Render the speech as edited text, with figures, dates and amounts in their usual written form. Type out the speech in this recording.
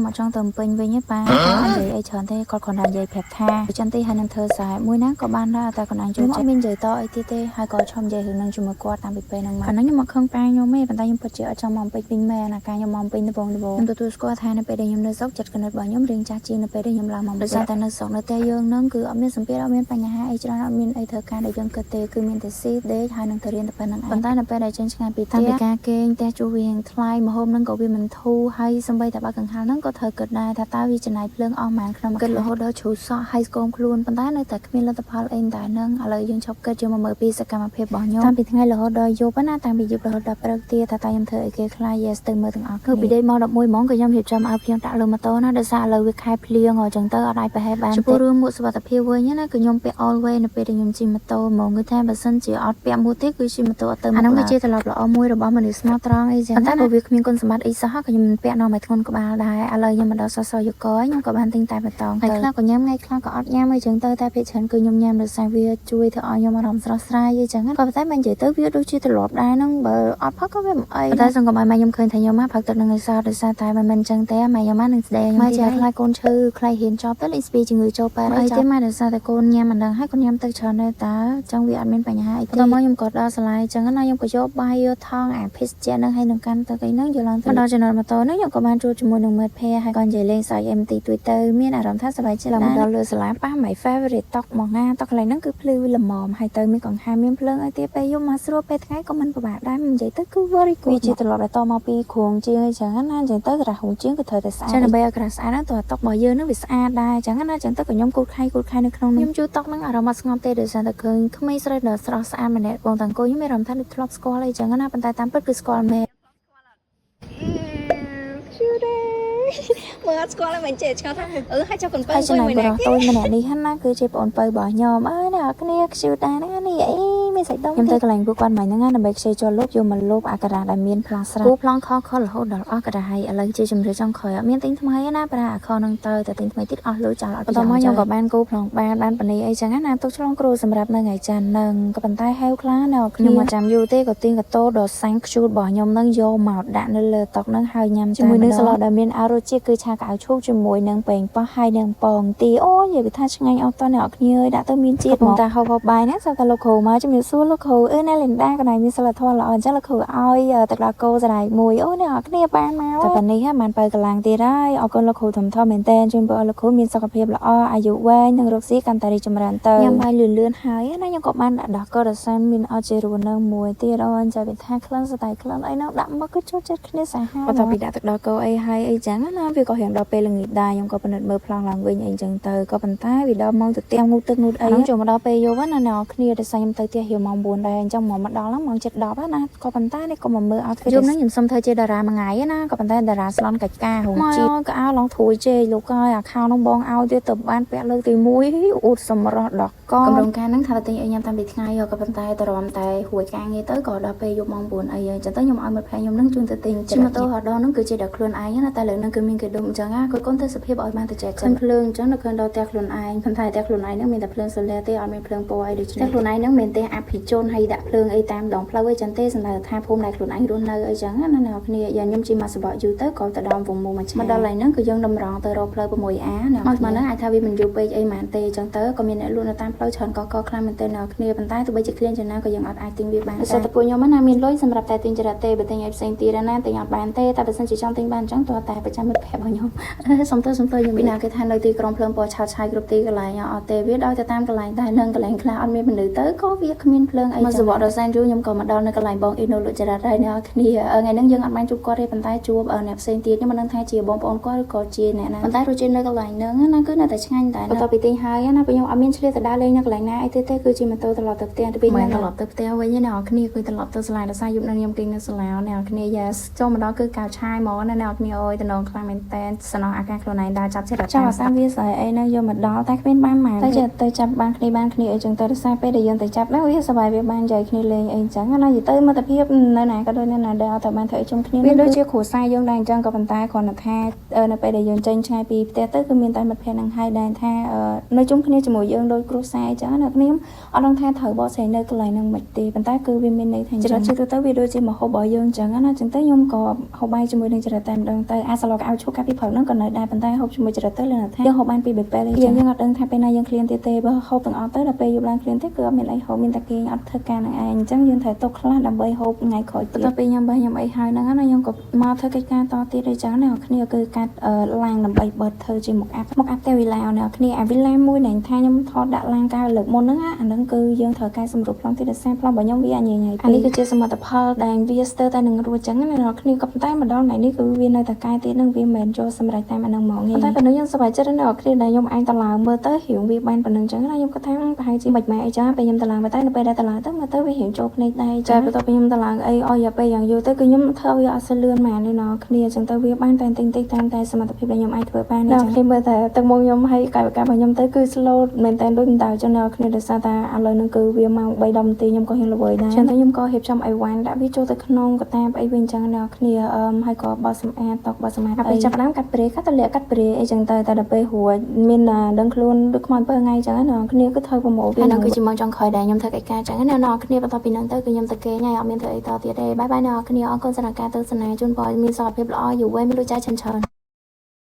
មកចង់ទៅពេញវិញប៉ានិយាយអីច្រើនទេគាត់គ្រាន់តែនិយាយប្រាប់ថាចន្ទទីហើយនឹងធ្វើខ្សែមួយណាក៏បានដែរតែគាត់អញចូលចិត្តមាននិយាយតអីទៀតទេហើយក៏ឈប់និយាយរឿងនឹងជាមួយគាត់តាមពីពេលហ្នឹងមកខ្ញុំមកខឹងប៉ាខ្ញុំទេប៉ុន្តែខ្ញុំពិតជាអត់ចង់មកពេញពេញមែនណាការខ្ញុំមកពេញដំបងខ្ញុំទទួលស្គាល់ថានៅពេលដែលខ្ញុំនៅស្រុកចិត្តគំនិតរបស់ខ្ញុំរៀងចាស់ជាងនៅពេលដែលខ្ញុំឡើងមកដោយសារតែនៅស្រុកនៅតែយើងនឹងគឺអត់មានសម្ពាធអត់មានបញ្ហាអីច្រើនអត់មានអីធ្វើការដែលយើងគិតទេគឺមានតែស៊ីដេកហើយនឹងទៅរៀនតែប៉ុណ្្នឹងប៉ុន្តែនៅពេលដែលចេញឆ្ងាយពីផ្ទះការគេងផ្ទះជួសវាថ្លៃម្ហូបនឹងក៏វាមិនធូរហើយសម្បីតែបើកង្ហារនឹងក៏ត្រូវគិតដែរថាតើវាចំណាយភ្លើងអស់ប៉ុន្មានក្នុងគិតរហូតដល់ជ្រុះសក់ហើយស្គមខ្លួនប៉ុន្តែនៅតែគ្មានលទ្ធផលអីតែនឹងឥឡូវយើងឈប់គិតយកមកមើលពីសកម្មភាពរបស់ខ្ញុំតាំងពីថ្ងៃរហូតដល់យប់ណាតាំងពីយប់រហូតដល់ព្រឹកទៀតថាតើខ្ញុំធ្វើអីគេខ្លះ yes ទៅមើលទាំងអស់គឺពីដេកមក11ម៉ោងក៏ខ្ញុំរៀបចំឲ្យភ្លៀងដាក់លើម៉ូតូណាដោយសារឥឡូវវាខែភ្លៀងអញ្ចឹងទៅអត់អាចប្រហែលបានចំពោះរឿងមួកសុវត្ថិភាពវិញណាគឺខ្ញុំពាក់ always នៅពេលដែលខ្ញុំជិះម៉ូតូហ្មងគឺថាបើសិនជាអត់ពាក់មួកទេគឺជិះម៉ូតូអត់ទៅអានោះគឺជាទម្លាប់ល្អមួយរបស់មនុស្សស្មោះត្រង់អីចឹងតែបើវាគ្មានគុណសម្បត្តិអីសោះក៏ខ្ញុំពាក់នាំឲ្យធ្ងន់ក្បាលដែរឥឡូវខ្ញុំមកដល់សសយកកខ្ញុំក៏បានទិញតែបតងទៅខ្លះក៏ញ៉ាំថ្ងៃខ្លះក៏អត់ញ៉ាំអីចឹងទៅតែភាគច្រើនគឺខ្ញុំញ៉ាំដោយសារវាជួយធ្វើឲ្យខ្ញុំអារម្មណ៍ស្រស់ស្រាយអីចឹងក៏ប៉ុន្តែបើនិយាយទៅវាដូចជាទម្លាប់ដែរហ្នឹងបើអត់ផឹកក៏វាមិនអីតែសង្កុំឲ្យម៉ែខ្ញុំឃើញថាខ្ញុំមកផឹកទឹកនឹងឲ្យសោះដោយសារតែមិនចឹងទេម៉ែខ្ញុំមកនឹងស្ដែងម៉ែជាខ្លាចកូនឈឺខ្លាចហ៊ានចប់ទៅលេងស្ពីជំងឺចូលប៉ែអីទេម៉ែដោយសារតែកូនញ៉ាំមិនដឹងហើយកូនញ៉ាំទឹកច្រើនដែរតើចឹងវាអត់មានបញ្ហាអីទេដល់មកខ្ញុំក៏ដល់សាលាចឹងណាខ្ញុំក៏យកបាយយកថងអាភេសជ្ជៈនឹងហើយនឹងកាន់ទឹកអីហ្នឹងយកឡើងទៅដល់ចំណតម៉ូតូហ្នឹងខ្ញុំក៏បានជួបជាមួយនឹងមិត្តភ័ក្តិហើយក៏និយាយលេងសើចអីបន្តិចតួចទៅមានអារម្មណ៍ថាសប្បាយចិត្តឡើងដល់លើសាលាប៉ះ my favorite តុកមកណាតុកកន្លែងហ្នឹងគឺភ្លឺល្មមហើយទៅមានកង្ហារមានភ្លើងអីទៀតពេលយប់មកស្រួលពេលថ្ងៃក៏មិនពិបាកដែរនិយាយទៅគឺ very good វាជាទម្លាប់ដែលតមកពីគ្រូជាងអីចឹងណាអញ្ចឹងទៅក្រាស់ហូជាងគឺត្រូវតែស្អាតចឹងដើម្បីឲ្យក្រាស់ស្អាតហ្នឹងតើតុករបស់យើងហ្នឹងវាស្អាតដែរអញ្ចឹងណាអញ្ចឹងទៅក៏ខ្ញុំគូតខៃនៅក្នុងខ្ញុំជួតុកហ្នឹងអារម្មណ៍អត់ស្ងប់ទេដោយសារតែឃើញក្មេងស្រីដ៏ស្រស់ស្អាតម្នាក់បងតាំងគោខ្ញុំមានអារម្មណ៍ថាដូចធ្លាប់ស្គាល់អីចឹងណាប៉ុន្តែតាមពិតគឺស្គាល់មែនមើលអត់ស្គាល់តែមិនចេះឆ្ងល់ថាហើយចុះកូនបើមួយម្នាក់ម្នាក់នេះហ្នឹងណាគឺជាបងបើរបស់ខ្ញុំអើយអ្នកគ្នាខ្ជិលដែរហ្នឹងនេះអីមានសាច់ដុំខ្ញុំទៅកន្លែងពួកគាត់មិនហ្នឹងណាដើម្បីខ្ជិលចូលលុបយកមកលុបអាការ៉ាដែលមានផ្លាស្រាគូប្លង់ខរហូតដល់អស់ក៏ដែរហើយឥឡូវជាជំរឿចង់ក្រោយអត់មានទិញថ្មីណាប្រាអាខនឹងទៅតែទិញថ្មីទៀតអស់លុយចោលអត់បន្តមកខ្ញុំក៏បានគូប្លង់បានបនីអីចឹងណាទុកឆ្លងគ្រូសម្រាប់នៅថ្ងៃច័ន្ទហ្នឹងក៏ប៉ុន្តែហេវខ្លះនៅខ្ញុំមកចាំយូរទេក៏ទិញកាតូដ៏សាំងខ្ជូតរបស់ខ្ញុំហ្នឹងយកមកដាក់នៅលើតុហ្នឹងហើយញ៉ាំជាមួយនឹងសាឡដែលមានអារជាតិគឺឆាកៅឈូកជាមួយនឹងប៉េងប៉ោះហើយនឹងប៉ងទីអូនិយាយថាឆ្ងាញ់អត់តអ្នកគ្នាអើយដាក់ទៅមានជាតិមកតាហូបបាយណាសោះតែលោកគ្រូមកជំរាបសួរលោកគ្រូណែលីនដាកន្លែងមានសិលធម៌ល្អអញ្ចឹងលោកគ្រូឲ្យទឹកដោះគោសរាយមួយអូអ្នកគ្នាបានមកតែប៉ុណ្នេះហ្នឹងបានបើកឡើងទៀតហើយអរគុណលោកគ្រូធំមែនតើជូនពរលោកគ្រូមានសុខភាពល្អអាយុវែងនិងរកស៊ីកាន់តែរីកចម្រើនទៅញ៉ាំបាយលឿនហើយណាខ្ញុំក៏បានដាក់ដោះគោរសានមានអត់ជារួននៅមួយទៀតអូនចាវាថាក្លិនស្ដាយក្លិនអីនោះដាក់មកគឺចូលចិត្តគ្នាសាហាវបន្ទាប់ពីដាក់ទឹកដោះគោអីហើយអីចឹងណាវាក៏រៀងដល់ពេលល្ងាចដែរខ្ញុំក៏ពិនិត្យមើលប្លង់ឡើងវិញអីចឹងទៅក៏ប៉ុន្តែវាដល់ម៉ោងទៅទៀងងូតទឹកងូតអីចូលមកដល់ពេលយប់ណាអ្នកគ្នាតែខ្ញុំទៅផ្ទះយប់ម៉ោង4ដែរអញ្ចឹងមកដល់ម៉ោង7:10ណាក៏ប៉ុន្តែនេះក៏មកមើល outfit យប់ហ្នឹងខ្ញុំសុំធ្វើជាតារាមួយថ្ងៃណាក៏ប៉ុន្តែតារាស្លន់កាច់ការហូជីក៏អោឡងធួយជេលោកហើយអាខោនោះបងឲ្យទៀតទៅបានពាក់លើកទី1អ៊ូតសម្រស់ដល់កកម្រងការហ្នឹងថាទៅទិញអីញ៉ាំតាមពីថ្ងៃក៏ប៉ុន្តែតរំតែហួយការងារទៅក៏ដល់ពេលយប់ម៉ោង4អីអញ្ចឹងទៅខ្ញុំឲ្យមិត្តភក្តិខ្ញុំហ្នឹងជូនទៅទិញជិះម៉ូតូហោះដល់ហ្នឹងគឺជាដល់ខ្លួនឯងណាតែលើហ្នឹងគឺមានគេដុំអញ្ចឹងណាគាត់កូនទៅសភាពឲ្យបានទៅចែកចាយភ្លើងអញ្ចឹងនៅឃើញដល់ផ្ទះខ្លួនឯងប៉ុន្តែផ្ទះខ្លួនឯងហ្នឹងមានតែភ្លើងសូឡាទេអត់មានភ្លើងពណ៌អីដូចនេះផ្ទះខ្លួនឯងហ្នឹងមានតែអភិជនហើយដាក់ភ្លើងអីតាមដងផ្លូវអីចឹងទេសម្រាប់ថាភូមិដែលខ្លួនឯងរស់នៅអីចឹងណាអ្នកគ្នាយ៉ាងខ្ញុំជិះមកសបកយូរទៅក៏ទៅដល់វងមូមួយឆ្ងាយមកដល់ហើយហ្នឹងគឺយើងតម្រង់ទៅរកផ្លូវ 6A ណាមកហ្នឹងអាចថាវាមិនយូរពេកអីហ្មងទេអញ្ចឹងទៅក៏មានអ្នកលក់នៅតាមផ្លូវច្រើនកខ្លាំងមែនទេអ្នកគ្នាប៉ុន្តែទោះបីជាឃ្លានយ៉ាងណាក៏យើងអត់អាចទិញវាបានតែតែពួកខ្ញុំណាមានលុយសម្រាប់តែទិញចរិតទេបើទិញឲ្យផ្សេងទៀតណាទិញអត់បានទេតែបើសិនជាចង់ទិញបានអញ្ចឹងតើតែប្រចាំមិត្តភក្តិរបស់ខ្ញុំសុំទៅខ្ញុំពីណាគេថានៅទីក្រុងភ្លើងពណ៌ឆៅឆាយគ្រប់ទីកន្លែងអត់ទេវាដោយទៅតាមកន្លែងតែនឹងកន្លែងខ្លះអត់មានមនុស្សទៅក៏វាគ្មានភ្លើងអីមកសវត្តដល់សែនយូរខ្ញុំក៏មកដល់នៅកន្លែងបងអ៊ីណូលុចរិតហើយអ្នកគ្នាថ្ងៃហ្នឹងយើងអត់បានជួបគាត់ទេប៉ុន្តែជួបអ្នកផ្សេងទៀតខ្ញុំមិនដឹងថាជាបងប្អូនគាត់ឬក៏ជាអ្នកណាប៉ុន្តែរសជាតិនៅកន្លែងហ្នឹងណាគឺនៅតែឆ្ងាញ់តែបន្ទាប់ពីទិញហើយណាខ្ញុំអត់មានឆ្លៀតទៅដើរលេងនៅកន្លែងណាអីទេគឺជាម៉ូតូត្រឡប់ទៅផ្ទះទៅពីហ្នឹងត្រឡប់ទៅផ្ទះវិញណាអ្នកគ្នាគឺត្រឡប់ទៅសាលាដល់សាយប់នៅខ្ញុំគេងនៅសាលាអ្នកគ្នាយ៉ាចូលមកដល់គឺកៅឆាយមកណាអ្នកគ្នាអើយតំណងខ្លាំងមែនតែសំណងអាការខ្លួនឯងដើរចាប់ចិត្តចាំអាសាវាស្អីអីនៅយកមកដល់តែគ្មានបានមកតែទៅចាប់បានគ្នាអីចឹងទៅរសារពេលដែលយើងទៅចាប់ហ្នឹងវា សប្បាយវាបានចែកគ្នាលេងអីចឹងណានិយាយទៅមិត្តភាពនៅណាក៏ដូចនៅណាដែលតែបានធ្វើជុំគ្នាវាដូចជាគ្រួសារយើងដែរអញ្ចឹងក៏ប៉ុន្តែគ្រាន់តែថានៅពេលដែលយើងចេញឆ្ងាយពីផ្ទះទៅគឺមានតែមិត្តភ័ក្តិនឹងហើយដែរថានៅជុំគ្នាជាមួយយើងដូចគ្រួសារអញ្ចឹងណាខ្ញុំអត់ដឹងថាត្រូវបកស្រាយនៅកន្លែងហ្នឹងមិនទេប៉ុន្តែគឺវាមានន័យថាចរិតជាទៅវាដូចជាម្ហូបរបស់យើងអញ្ចឹងណាអញ្ចឹងទៅខ្ញុំក៏ហូបបាយជាមួយនឹងចរិតតែម្ដងទៅអាសឡកឲ្យឈប់កាពីព្រឹកហ្នឹងក៏នៅដែរប៉ុន្តែហូបជាមួយចរិតទៅលឿនថាយើងហូបបានពី3ពេលយើងអត់ដឹងថាពេលណាយើងឃ្លានទៀតទេបើហូបទាំងអស់ទៅដល់ពេលយប់ឡើងឃ្លានទេគឺអត់មានអីហូបមានតែគេអត់ធ្វើការនឹងឯងអញ្ចឹងយើងត្រូវទុកខ្លះដើម្បីហូបថ្ងៃក្រោយទៀតដល់ពេលខ្ញុំអីហើយហ្នឹងណាខ្ញុំក៏មកធ្វើកិច្ចការតទៀតអីចឹងណាគ្នាគឺកាត់ឡាងដើម្បីបិទធ្វើជាមុខអាប់តែវីឡាណាគ្នាអាវីឡាមួយដែលថាខ្ញុំថតដាក់ឡាងកាលលើកមុនហ្នឹងអាហ្នឹងគឺយើងត្រូវការសម្រួលប្លង់ទៀតដោយសារប្លង់របស់ខ្ញុំវាញ៉ៃអានេះគឺជាសមិទ្ធផលដែលវាស្ទើរតែនឹងរួចចឹងណាគ្នាក៏ប៉ុន្តែម្ដងថ្ងៃនេះគឺវានៅតែកាយទៀតនឹងវាមិនចូលសម្រាប់តាមអាហ្នឹងមកងាយតែប៉ុណ្ណឹងខ្ញុំសប្បាយចិត្តណាស់គ្នាដែលខ្ញុំអាចតឡើងមើលទៅរៀងវាបានប៉ុណ្ណឹងចឹងណាខ្ញុំគាត់ថាប្រហែលជាមិនម៉ែអីចឹងពេលខ្ញុំតឡើងទៅនៅពេលដែលតឡើងទៅមើលទៅវារៀងចូលភ្នែកដែរចាបន្ទាប់ពីខ្ញុំតឡើងអីអស់រយៈពេលយ៉ាងយូរទៅគឺខ្ញុំធ្វើវាអត់សូវលឿនម៉ានទេណាគ្នាចឹងទៅវាបានតែតិចតាមតែសមត្ថភាពដែលខ្ញុំអាចធ្វើបានចឹងគ្នាមើលតែទឹកមុខខ្ញុំហើយកាយវិការរបស់ខ្ញុំទៅគឺ slow មែនតែដូចមិនដើរចឹងណាគ្នាដោយសារតែឥឡូវហ្នឹងគឺវាម៉ោង3-10នាទីខ្ញុំក៏ហ៊ានល្វើយដែរចឹងទៅខ្ញុំក៏រៀបចំអីវ៉ាន់ដាក់វាចូលទៅក្នុងកតាបអីវិញចឹងណាគ្នាហើយក៏បោះសម្អាតតបោះសម្អាតហើយចាប់ដើមកាត់ព្រៃកាត់តលាក់កាត់ព្រៃអីចឹងទៅតែដល់ពេលរួចមានដឹងខ្លួនដូចខ្មោច7ថ្ងៃចឹងណាគ្នាគឺធ្វើប្រម៉ូវាហ្នឹងគឺជាម៉ោងចុងក្រោយដែលខ្ញុំធ្វើកិច្ចការចឹងណាគ្នាបន្ទាប់ពីហ្នឹងទៅគឺខ្ញុំទៅគេងហើយអត់មានធ្វើអីតទៀតទេបាយបាយណាគ្នាអរគុណសម្រាប់ការទស្សនាជូនពរមានសុខភាពល្អយូរវែងមានលុយចាយច្រើន